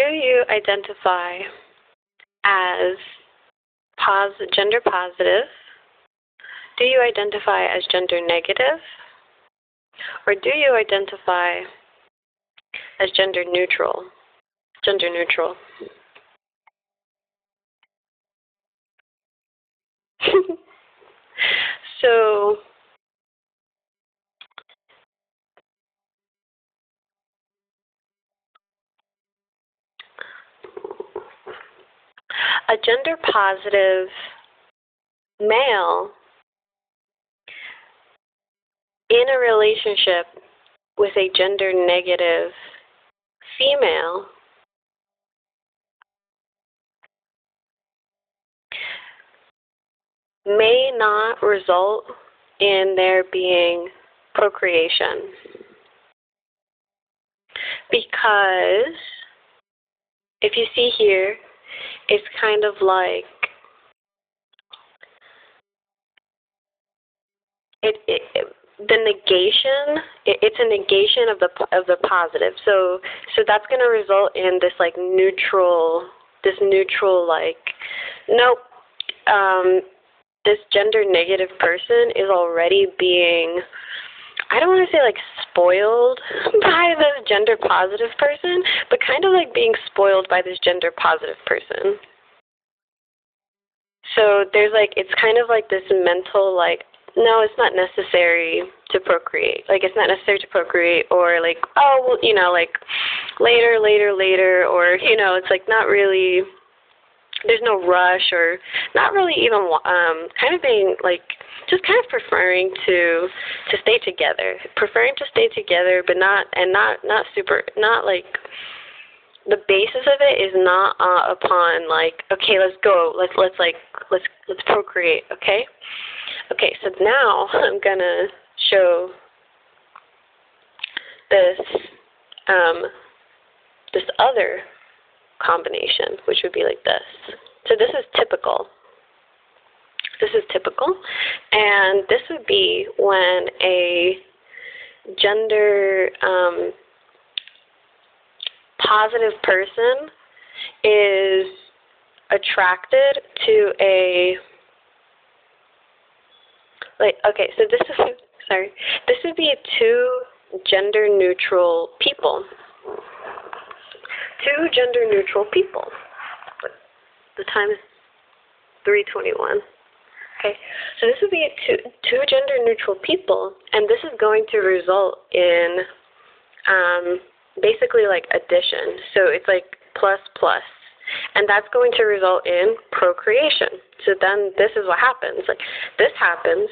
you identify as gender positive? Do you identify as gender negative? Or do you identify as gender neutral? Gender neutral. So, a gender positive male in a relationship with a gender negative female may not result in there being procreation. Because if you see here, it's kind of like the negation. It's a negation of the positive. So that's going to result in this like neutral like, nope. This gender negative person is already being, I don't want to say like spoiled by this gender positive person, but kind of like being spoiled by this gender positive person. So there's like, it's kind of like this mental like, no, it's not necessary to procreate. Like, it's not necessary to procreate, or like, oh, well, you know, like later, or, you know, it's like not really, there's no rush, or not really even kind of being like, just kind of preferring to stay together, but not like, the basis of it is not upon like, okay, let's go, let's procreate, okay? Okay, so now I'm gonna show this this other combination, which would be like this. So this is typical. And this would be when a gender positive person is attracted to a, like, okay, so this is, sorry, this would be two gender neutral people. Two gender neutral people. The time is 3:21. Okay, so this would be two gender neutral people, and this is going to result in basically like addition. So it's like plus plus, and that's going to result in procreation. So then this is what happens. Like this happens,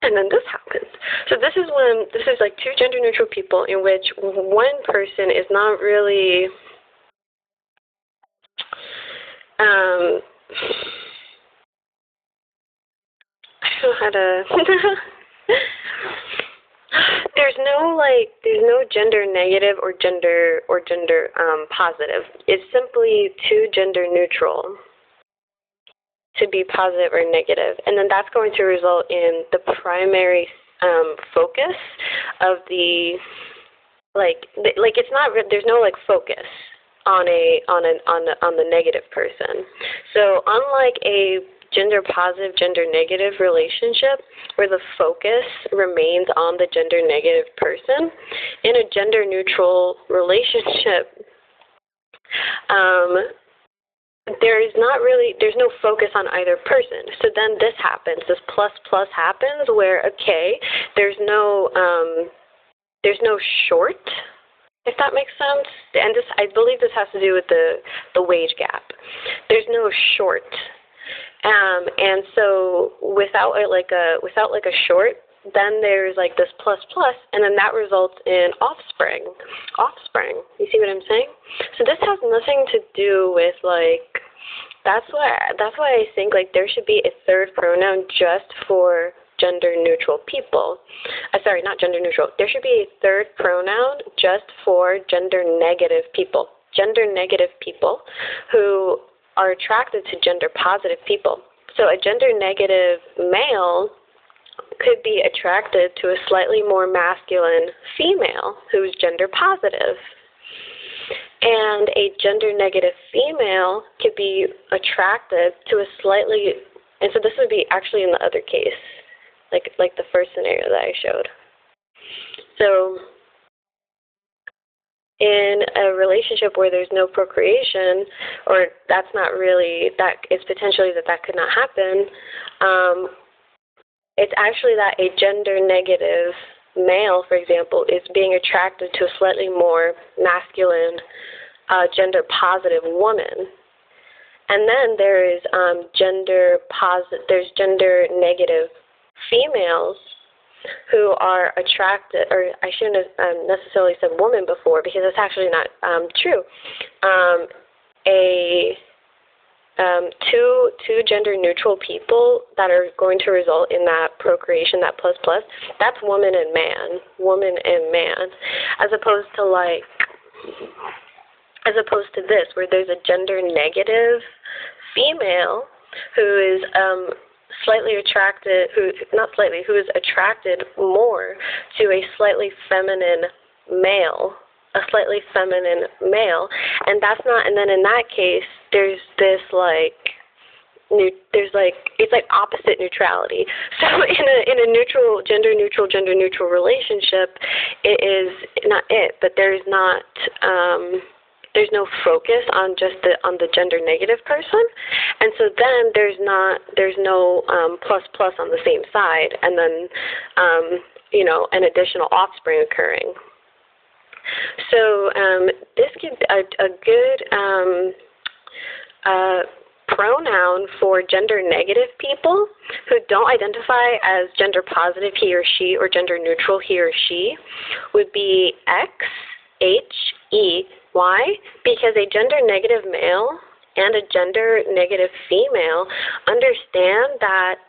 and then this happens. So this is like two gender neutral people in which one person is not really I don't know how to there's no gender negative or gender positive. It's simply two gender neutral to be positive or negative, and then that's going to result in the primary focus of the it's not, there's no like focus on the negative person. So unlike a gender positive, gender negative relationship where the focus remains on the gender negative person, in a gender neutral relationship, there's no focus on either person. So then this happens, this plus plus happens where, okay, there's no short, if that makes sense. And this, I believe this has to do with the wage gap. There's no short. And so without a short, then there's like this plus plus, and then that results in offspring. You see what I'm saying? So this has nothing to do with like, that's why I think like there should be a third pronoun just for gender neutral people. Sorry, not gender neutral. There should be a third pronoun just for gender negative people. Gender negative people who are attracted to gender positive people. So a gender negative male could be attracted to a slightly more masculine female who's gender positive. And a gender-negative female could be attracted to a slightly, and so this would be actually in the other case, like the first scenario that I showed. So in a relationship where there's no procreation, or that's not really, that it's potentially that could not happen, it's actually that a gender-negative male, for example, is being attracted to a slightly more masculine, gender-positive woman. And then there is there's gender-negative females who are attracted, or I shouldn't have necessarily said woman before because that's actually not true. Two gender-neutral people that are going to result in that procreation, that plus, that's woman and man, as opposed to this, where there's a gender-negative female who is who is attracted more to a slightly feminine male, and that's not, and then in that case, there's this it's like opposite neutrality. So in a neutral, gender neutral relationship, it is not it, but there's no focus on just the gender negative person, and so then there's no plus on the same side, and then an additional offspring occurring. So this could a good pronoun for gender negative people who don't identify as gender positive he or she or gender neutral he or she would be XHEY, because a gender negative male and a gender negative female understand that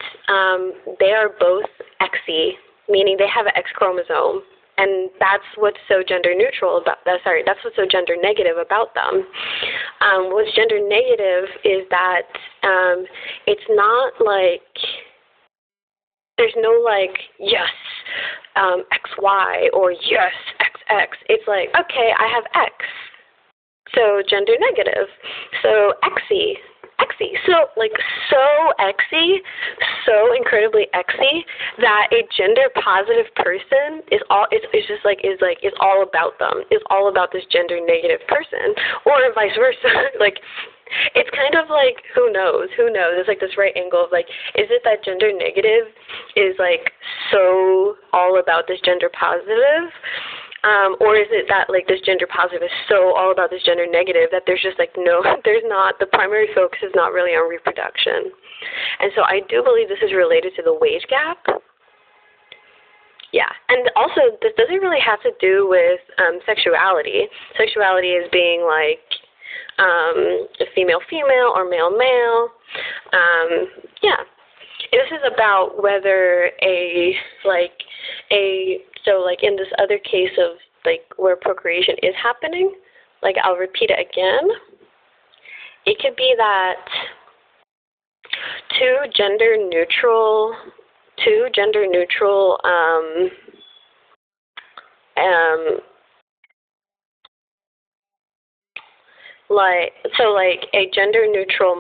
they are both XY, meaning they have an X chromosome. And that's what's so gender neutral about that. Sorry, that's what's so gender negative about them. What's gender negative is that it's not like there's no yes XY or yes XX. It's like, okay, I have X, so gender negative. So XY. So XY, so incredibly XY that a gender positive person is all about them. Is all about this gender negative person, or vice versa. It's kind of like who knows? It's like this right angle of is it that gender negative is so all about this gender positive? Or is it that this gender positive is so all about this gender negative that there's just there's not, the primary focus is not really on reproduction. And so I do believe this is related to the wage gap. Yeah, and also this doesn't really have to do with sexuality. Sexuality is being female or male. Yeah. This is about whether in this other case of where procreation is happening, I'll repeat it again. It could be that two gender neutral a gender neutral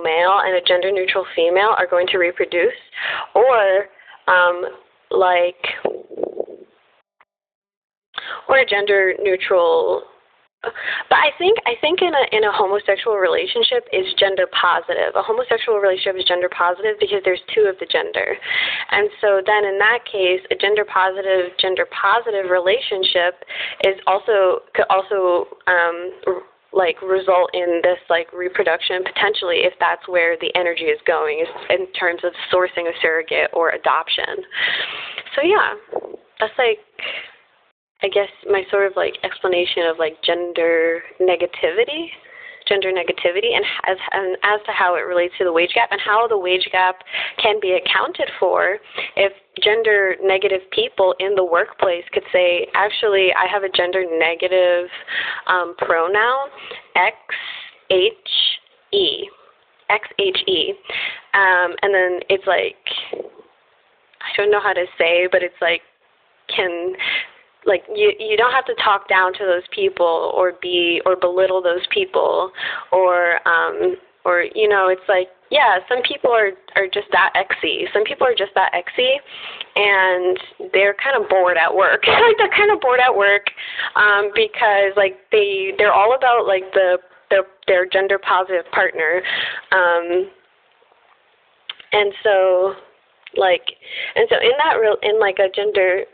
male and a gender neutral female are going to reproduce, or or a gender neutral. But I think in a homosexual relationship is gender positive. A homosexual relationship is gender positive because there's two of the gender, and so then in that case, a gender positive relationship could also result in this reproduction potentially, if that's where the energy is going, is in terms of sourcing a surrogate or adoption. So yeah, that's I guess my sort of explanation of gender negativity, and as to how it relates to the wage gap, and how the wage gap can be accounted for if gender negative people in the workplace could say, actually, I have a gender negative pronoun, XHE, and then it's I don't know how to say, but it's like you don't have to talk down to those people or belittle those people or it's like, yeah, some people are just that exy. Some people are just that exy, and they're kind of bored at work. Like they're kind of bored at work because like they're all about like their gender positive partner, and so in like a gender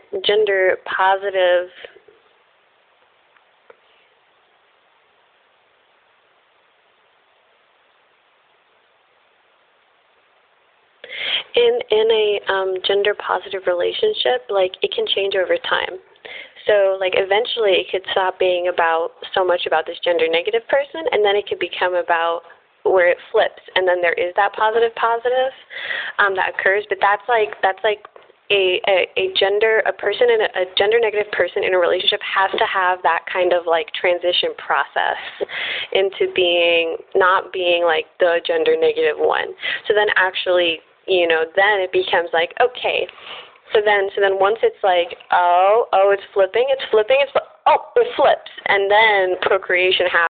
positive in a gender positive relationship, like it can change over time. So like eventually it could stop being so much about this gender negative person, and then it could become about where it flips, and then there is that positive that occurs. But that's like a gender negative person in a relationship has to have that kind of like transition process into not being like the gender negative one. So then actually, then it becomes like, okay, so then once it's like, it's flipping, it flips, and then procreation happens.